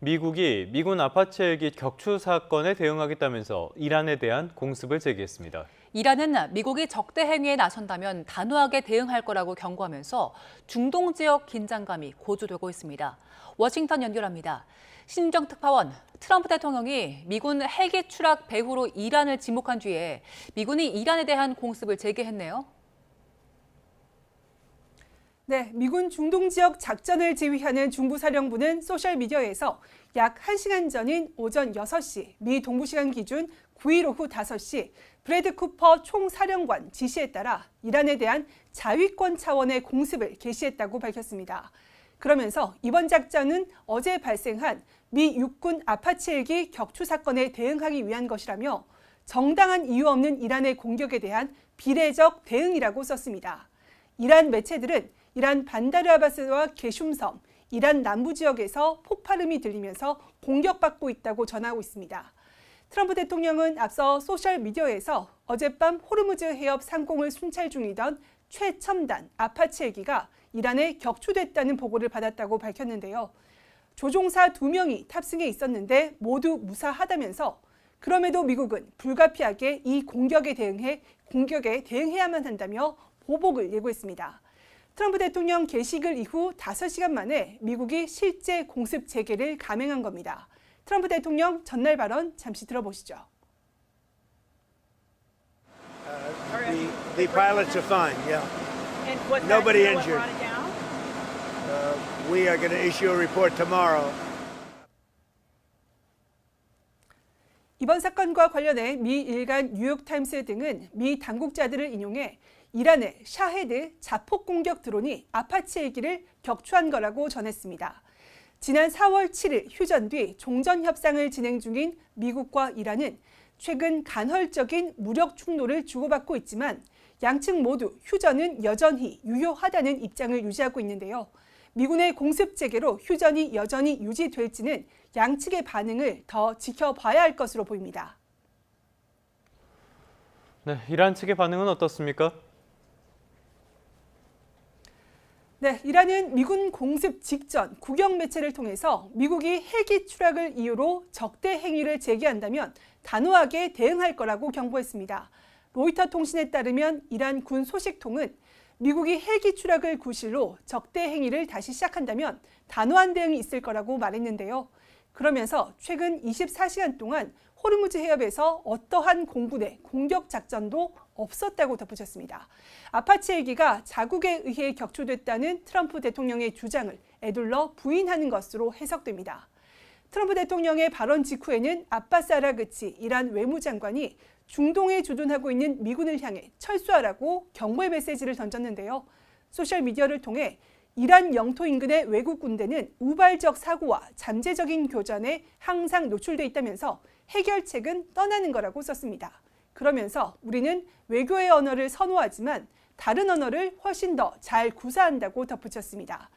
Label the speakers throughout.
Speaker 1: 미국이 미군 아파치 헬기 격추 사건에 대응하겠다면서 이란에 대한 공습을 제기했습니다.
Speaker 2: 이란은 미국이 적대 행위에 나선다면 단호하게 대응할 거라고 경고하면서 중동 지역 긴장감이 고조되고 있습니다. 워싱턴 연결합니다. 신정 특파원, 트럼프 대통령이 미군 헬기 추락 배후로 이란을 지목한 뒤에 미군이 이란에 대한 공습을 재개했네요.
Speaker 3: 네, 미군 중동 지역 작전을 지휘하는 중부사령부는 소셜미디어에서 약 1시간 전인 오전 6시, 미 동부시간 기준 9일 오후 5시 브래드 쿠퍼 총사령관 지시에 따라 이란에 대한 자위권 차원의 공습을 개시했다고 밝혔습니다. 그러면서 이번 작전은 어제 발생한 미 육군 아파치 헬기 격추 사건에 대응하기 위한 것이라며 정당한 이유 없는 이란의 공격에 대한 비례적 대응이라고 썼습니다. 이란 매체들은 이란 반다르 아바스와 게슘섬, 이란 남부 지역에서 폭발음이 들리면서 공격받고 있다고 전하고 있습니다. 트럼프 대통령은 앞서 소셜미디어에서 어젯밤 호르무즈 해협 상공을 순찰 중이던 최첨단 아파치 헬기가 이란에 격추됐다는 보고를 받았다고 밝혔는데요. 조종사 2명이 탑승해 있었는데 모두 무사하다면서 그럼에도 미국은 불가피하게 이 공격에 대응해야만 한다며 보복을 예고했습니다. 트럼프 대통령 개식을 이후 5시간 만에 미국이 실제 공습 재개를 감행한 겁니다. 트럼프 대통령 전날 발언 잠시 들어보시죠.
Speaker 4: The pilots are fine, yeah. Nobody injured. We are going to issue a report tomorrow.
Speaker 3: 이번 사건과 관련해 미 일간 뉴욕타임스 등은 미 당국자들을 인용해 이란의 샤헤드 자폭 공격 드론이 아파치 헬기를 격추한 거라고 전했습니다. 지난 4월 7일 휴전 뒤 종전 협상을 진행 중인 미국과 이란은 최근 간헐적인 무력 충돌을 주고받고 있지만 양측 모두 휴전은 여전히 유효하다는 입장을 유지하고 있는데요. 미군의 공습 재개로 휴전이 여전히 유지될지는 양측의 반응을 더 지켜봐야 할 것으로 보입니다.
Speaker 1: 네, 이란 측의 반응은 어떻습니까?
Speaker 3: 네, 이란은 미군 공습 직전 국영 매체를 통해서 미국이 헬기 추락을 이유로 적대 행위를 제기한다면 단호하게 대응할 거라고 경고했습니다. 로이터 통신에 따르면 이란 군 소식통은 미국이 헬기 추락을 구실로 적대 행위를 다시 시작한다면 단호한 대응이 있을 거라고 말했는데요. 그러면서 최근 24시간 동안 호르무즈 해협에서 어떠한 공군의 공격 작전도 없었다고 덧붙였습니다. 아파치 헬기가 자국에 의해 격추됐다는 트럼프 대통령의 주장을 에둘러 부인하는 것으로 해석됩니다. 트럼프 대통령의 발언 직후에는 아바스 아라그치 이란 외무장관이 중동에 주둔하고 있는 미군을 향해 철수하라고 경고의 메시지를 던졌는데요. 소셜미디어를 통해 이란 영토 인근의 외국 군대는 우발적 사고와 잠재적인 교전에 항상 노출돼 있다면서 해결책은 떠나는 거라고 썼습니다. 그러면서 우리는 외교의 언어를 선호하지만 다른 언어를 훨씬 더 잘 구사한다고 덧붙였습니다.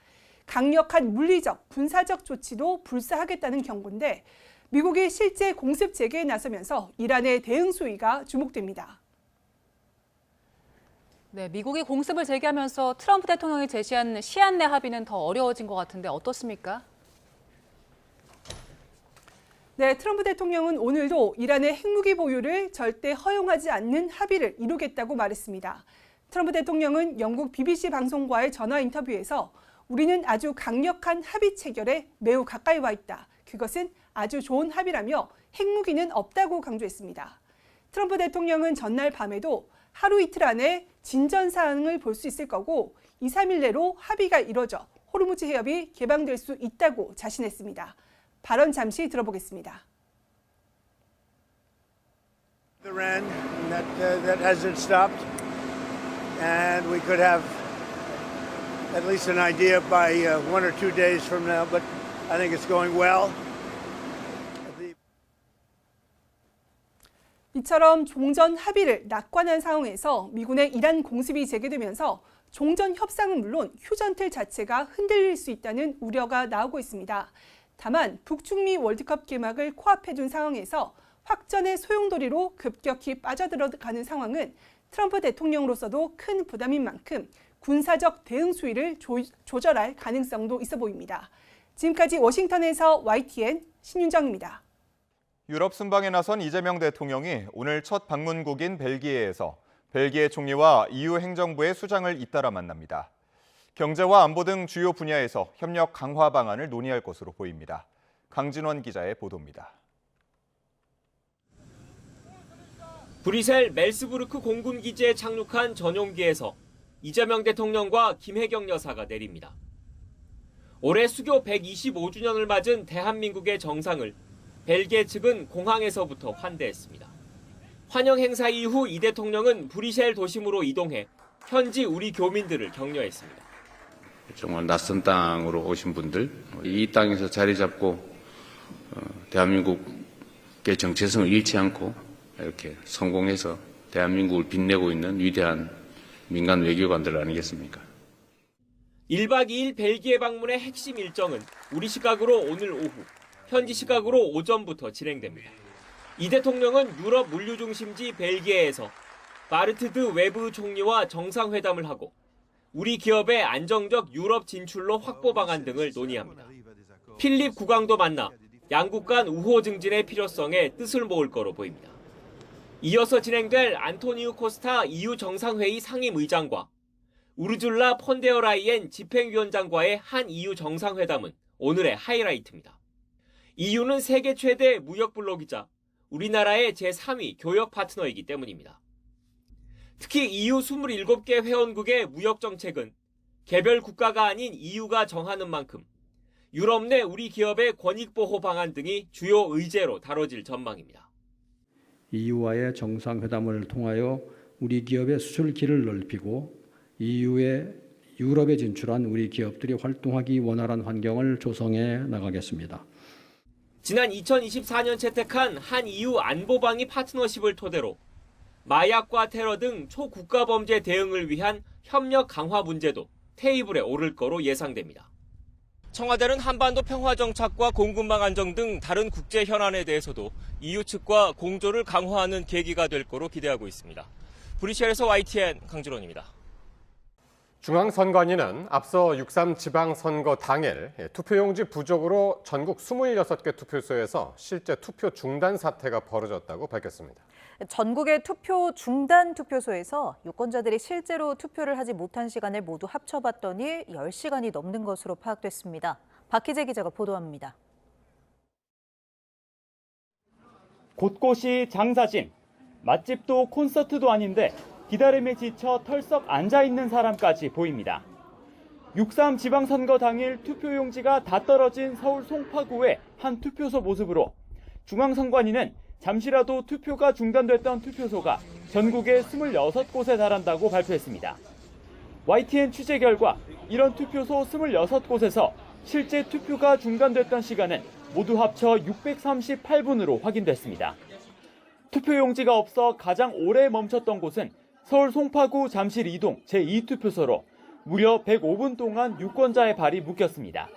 Speaker 3: 강력한 물리적, 군사적 조치도 불사하겠다는 경고인데 미국이 실제 공습 재개에 나서면서 이란의 대응 수위가 주목됩니다.
Speaker 2: 네, 미국이 공습을 재개하면서 트럼프 대통령이 제시한 시한 내 합의는 더 어려워진 것 같은데 어떻습니까?
Speaker 3: 네, 트럼프 대통령은 오늘도 이란의 핵무기 보유를 절대 허용하지 않는 합의를 이루겠다고 말했습니다. 트럼프 대통령은 영국 BBC 방송과의 전화 인터뷰에서 우리는 아주 강력한 합의 체결에 매우 가까이 와 있다. 그것은 아주 좋은 합의라며 핵무기는 없다고 강조했습니다. 트럼프 대통령은 전날 밤에도 하루 이틀 안에 진전 사항을 볼 수 있을 거고 2, 3일 내로 합의가 이뤄져 호르무즈 해협이 개방될 수 있다고 자신했습니다. 발언 잠시 들어보겠습니다.
Speaker 4: Iran that hasn't stopped, and we could have at least an idea by 1 or 2 days from now. But I think it's going well.
Speaker 3: 이처럼 종전 합의를 낙관한 상황에서 미군의 이란 공습이 재개되면서 종전 협상은 물론 휴전틀 자체가 흔들릴 수 있다는 우려가 나오고 있습니다. 다만 북중미 월드컵 개막을 코앞에 둔 상황에서 확전의 소용돌이로 급격히 빠져들어가는 상황은 트럼프 대통령으로서도 큰 부담인 만큼 군사적 대응 수위를 조절할 가능성도 있어 보입니다. 지금까지 워싱턴에서 YTN 신윤정입니다.
Speaker 5: 유럽 순방에 나선 이재명 대통령이 오늘 첫 방문국인 벨기에에서 벨기에 총리와 EU 행정부의 수장을 잇따라 만납니다. 경제와 안보 등 주요 분야에서 협력 강화 방안을 논의할 것으로 보입니다. 강진원 기자의 보도입니다.
Speaker 6: 브뤼셀 멜스부르크 공군기지에 착륙한 전용기에서 이재명 대통령과 김혜경 여사가 내립니다. 올해 수교 125주년을 맞은 대한민국의 정상을 벨기에 측은 공항에서부터 환대했습니다. 환영 행사 이후 이 대통령은 브뤼셀 도심으로 이동해 현지 우리 교민들을 격려했습니다.
Speaker 7: 정말 낯선 땅으로 오신 분들, 이 땅에서 자리 잡고 대한민국의 정체성을 잃지 않고 이렇게 성공해서 대한민국을 빛내고 있는 위대한 민간 외교관들 아니겠습니까?
Speaker 6: 1박 2일 벨기에 방문의 핵심 일정은 우리 시각으로 오늘 오후, 현지 시각으로 오전부터 진행됩니다. 이 대통령은 유럽 물류 중심지 벨기에에서 바르트드 웨브 총리와 정상회담을 하고 우리 기업의 안정적 유럽 진출로 확보 방안 등을 논의합니다. 필립 국왕도 만나 양국 간 우호 증진의 필요성에 뜻을 모을 거로 보입니다. 이어서 진행될 안토니우 코스타 EU 정상회의 상임의장과 우르줄라 폰데어라이엔 집행위원장과의 한 EU 정상회담은 오늘의 하이라이트입니다. EU는 세계 최대 무역 블록이자 우리나라의 제3위 교역 파트너이기 때문입니다. 특히 EU 27개 회원국의 무역 정책은 개별 국가가 아닌 EU가 정하는 만큼 유럽 내 우리 기업의 권익 보호 방안 등이 주요 의제로 다뤄질 전망입니다.
Speaker 8: EU와의 정상회담을 통하여 우리 기업의 수출길을 넓히고 EU에 유럽에 진출한 우리 기업들이 활동하기 원활한 환경을 조성해 나가겠습니다.
Speaker 6: 지난 2024년 채택한 한 EU 안보방위 파트너십을 토대로 마약과 테러 등 초국가 범죄 대응을 위한 협력 강화 문제도 테이블에 오를 거로 예상됩니다. 청와대는 한반도 평화정착과 공급망 안정 등 다른 국제 현안에 대해서도 EU 측과 공조를 강화하는 계기가 될 거로 기대하고 있습니다. 브뤼셀에서 YTN 강진원입니다.
Speaker 9: 중앙선관위는 앞서 6.3 지방선거 당일 투표용지 부족으로 전국 26개 투표소에서 실제 투표 중단 사태가 벌어졌다고 밝혔습니다.
Speaker 10: 전국의 투표 중단 투표소에서 유권자들이 실제로 투표를 하지 못한 시간을 모두 합쳐봤더니 10시간이 넘는 것으로 파악됐습니다. 박희재 기자가 보도합니다.
Speaker 11: 곳곳이 장사진, 맛집도 콘서트도 아닌데 기다림에 지쳐 털썩 앉아있는 사람까지 보입니다. 6.3 지방선거 당일 투표용지가 다 떨어진 서울 송파구의 한 투표소 모습으로 중앙선관위는 잠시라도 투표가 중단됐던 투표소가 전국에 26곳에 달한다고 발표했습니다. YTN 취재 결과 이런 투표소 26곳에서 실제 투표가 중단됐던 시간은 모두 합쳐 638분으로 확인됐습니다. 투표용지가 없어 가장 오래 멈췄던 곳은 서울 송파구 잠실 이동 제2투표소로 무려 105분 동안 유권자의 발이 묶였습니다.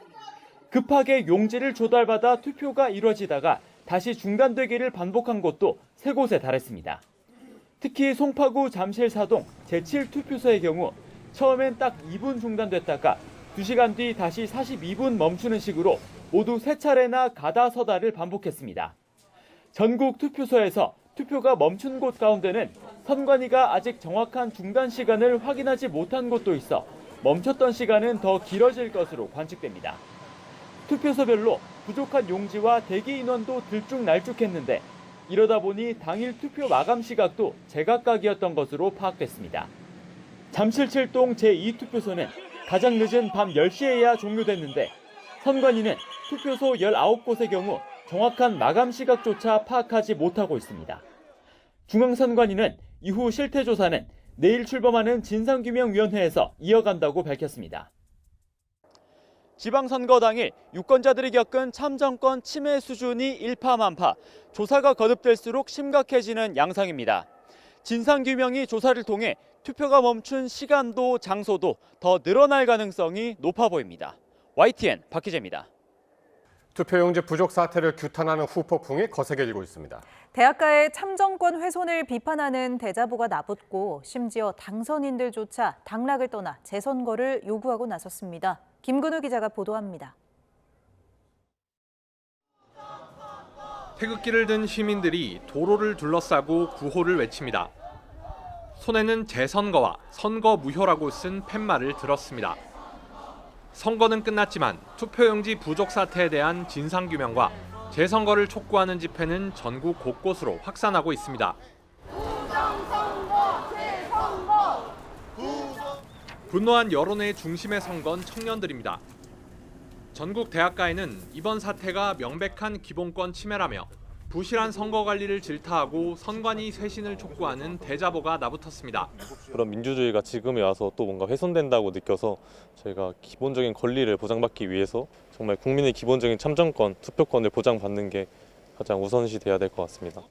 Speaker 11: 급하게 용지를 조달받아 투표가 이뤄지다가 다시 중단되기를 반복한 곳도 3곳에 달했습니다. 특히 송파구 잠실 사동 제7투표소의 경우 처음엔 딱 2분 중단됐다가 2시간 뒤 다시 42분 멈추는 식으로 모두 3차례나 가다 서다를 반복했습니다. 전국 투표소에서 투표가 멈춘 곳 가운데는 선관위가 아직 정확한 중단 시간을 확인하지 못한 곳도 있어 멈췄던 시간은 더 길어질 것으로 관측됩니다. 투표소별로 부족한 용지와 대기 인원도 들쭉날쭉했는데 이러다 보니 당일 투표 마감 시각도 제각각이었던 것으로 파악됐습니다. 잠실 7동 제2투표소는 가장 늦은 밤 10시에야 종료됐는데 선관위는 투표소 19곳의 경우 정확한 마감 시각조차 파악하지 못하고 있습니다. 중앙선관위는 이후 실태조사는 내일 출범하는 진상규명위원회에서 이어간다고 밝혔습니다. 지방선거 당일 유권자들이 겪은 참정권 침해 수준이 일파만파, 조사가 거듭될수록 심각해지는 양상입니다. 진상규명이 조사를 통해 투표가 멈춘 시간도 장소도 더 늘어날 가능성이 높아 보입니다. YTN 박희재입니다.
Speaker 9: 투표용지 부족 사태를 규탄하는 후폭풍이 거세게 일고 있습니다.
Speaker 10: 대학가의 참정권 훼손을 비판하는 대자보가 나붙고 심지어 당선인들조차 당락을 떠나 재선거를 요구하고 나섰습니다. 김근우 기자가 보도합니다.
Speaker 12: 태극기를 든 시민들이 도로를 둘러싸고 구호를 외칩니다. 손에는 재선거와 선거 무효라고 쓴 팻말을 들었습니다. 선거는 끝났지만 투표용지 부족 사태에 대한 진상규명과 재선거를 촉구하는 집회는 전국 곳곳으로 확산하고 있습니다. 분노한 여론의 중심에 선 건 청년들입니다. 전국 대학가에는 이번 사태가 명백한 기본권 침해라며 부실한 선거 관리를 질타하고 선관위 쇄신을 촉구하는 대자보가 나붙었습니다.
Speaker 13: 그런 민주주의가 지금에 와서 또 뭔가 훼손된다고 느껴서 저희가 기본적인 권리를 보장받기 위해서 정말 국민의 기본적인 참정권, 투표권을 보장받는 게 가장 우선시 돼야 될 것 같습니다.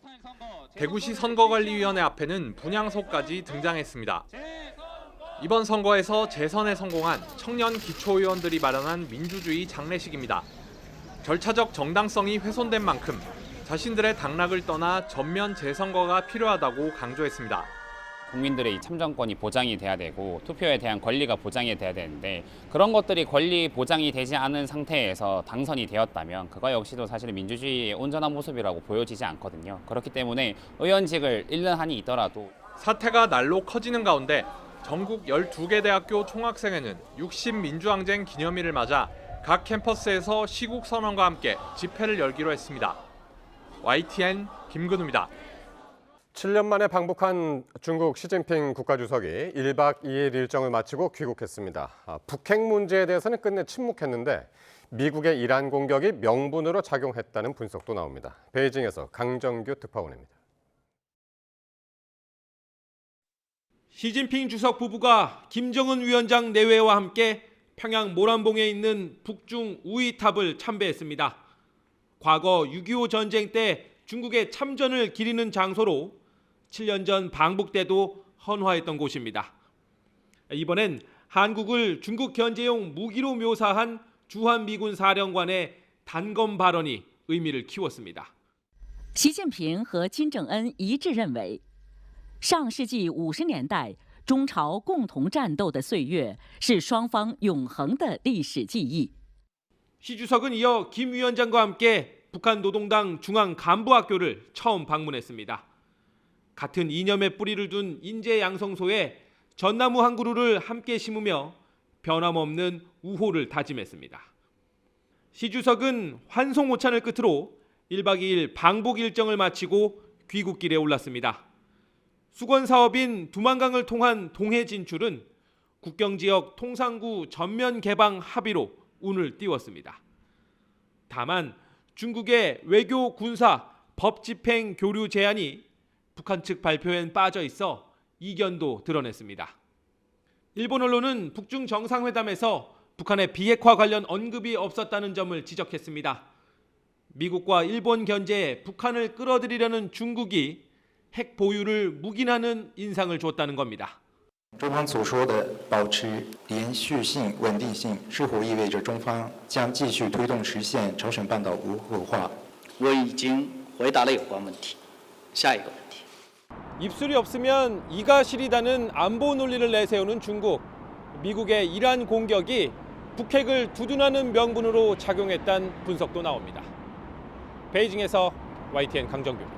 Speaker 12: 대구시 선거관리위원회 앞에는 분향소까지 등장했습니다. 이번 선거에서 재선에 성공한 청년 기초의원들이 마련한 민주주의 장례식입니다. 절차적 정당성이 훼손된 만큼 자신들의 당락을 떠나 전면 재선거가 필요하다고 강조했습니다.
Speaker 14: 국민들의 참정권이 보장이 돼야 되고 투표에 대한 권리가 보장이 돼야 되는데 그런 것들이 권리 보장이 되지 않은 상태에서 당선이 되었다면 그거 역시도 사실 민주주의의 온전한 모습이라고 보여지지 않거든요. 그렇기 때문에 의원직을 잃는 한이 있더라도
Speaker 12: 사태가 날로 커지는 가운데 전국 12개 대학교 총학생회는 60민주항쟁 기념일을 맞아 각 캠퍼스에서 시국선언과 함께 집회를 열기로 했습니다. YTN 김근우입니다.
Speaker 9: 7년 만에 방북한 중국 시진핑 국가주석이 1박 2일 일정을 마치고 귀국했습니다. 북핵 문제에 대해서는 끝내 침묵했는데 미국의 이란 공격이 명분으로 작용했다는 분석도 나옵니다. 베이징에서 강정규 특파원입니다.
Speaker 15: 시진핑 주석 부부가 김정은 위원장 내외와 함께 평양 모란봉에 있는 북중 우이탑을 참배했습니다. 과거 6.25 전쟁 때 중국의 참전을 기리는 장소로 7년 전 방북 때도 헌화했던 곳입니다. 이번엔 한국을 중국 견제용 무기로 묘사한 주한미군 사령관의 단검 발언이 의미를 키웠습니다.
Speaker 16: 习近平和金正恩一致认为，上世纪50年代中朝共同战斗的岁月是双方永恒的历史记忆。
Speaker 15: 시 주석은 이어 김 위원장과 함께 북한 노동당 중앙간부학교를 처음 방문했습니다. 같은 이념의 뿌리를 둔 인재 양성소에 전나무 한 그루를 함께 심으며 변함없는 우호를 다짐했습니다. 시 주석은 환송 오찬을 끝으로 1박 2일 방북 일정을 마치고 귀국길에 올랐습니다. 수건 사업인 두만강을 통한 동해 진출은 국경지역 통상구 전면 개방 합의로 운을 띄웠습니다. 다만 중국의 외교, 군사, 법 집행 교류 제한이 북한 측 발표엔 빠져 있어 이견도 드러냈습니다. 일본 언론은 북중 정상회담에서 북한의 비핵화 관련 언급이 없었다는 점을 지적했습니다. 미국과 일본 견제에 북한을 끌어들이려는 중국이 핵 보유를 묵인하는 인상을 줬다는 겁니다.
Speaker 17: 中方所说的保持连续性、稳定性，是否意味着中方将继续推动实现朝鲜半岛无核化？
Speaker 18: 我已经回答了有关问题。下一个问题。
Speaker 15: 입술이 없으면 이가 시리다는 안보 논리를 내세우는 중국. 미국의 이란 공격이 북핵을 두둔하는 명분으로 작용했다는 분석도 나옵니다. 베이징에서 YTN 강정규입니다.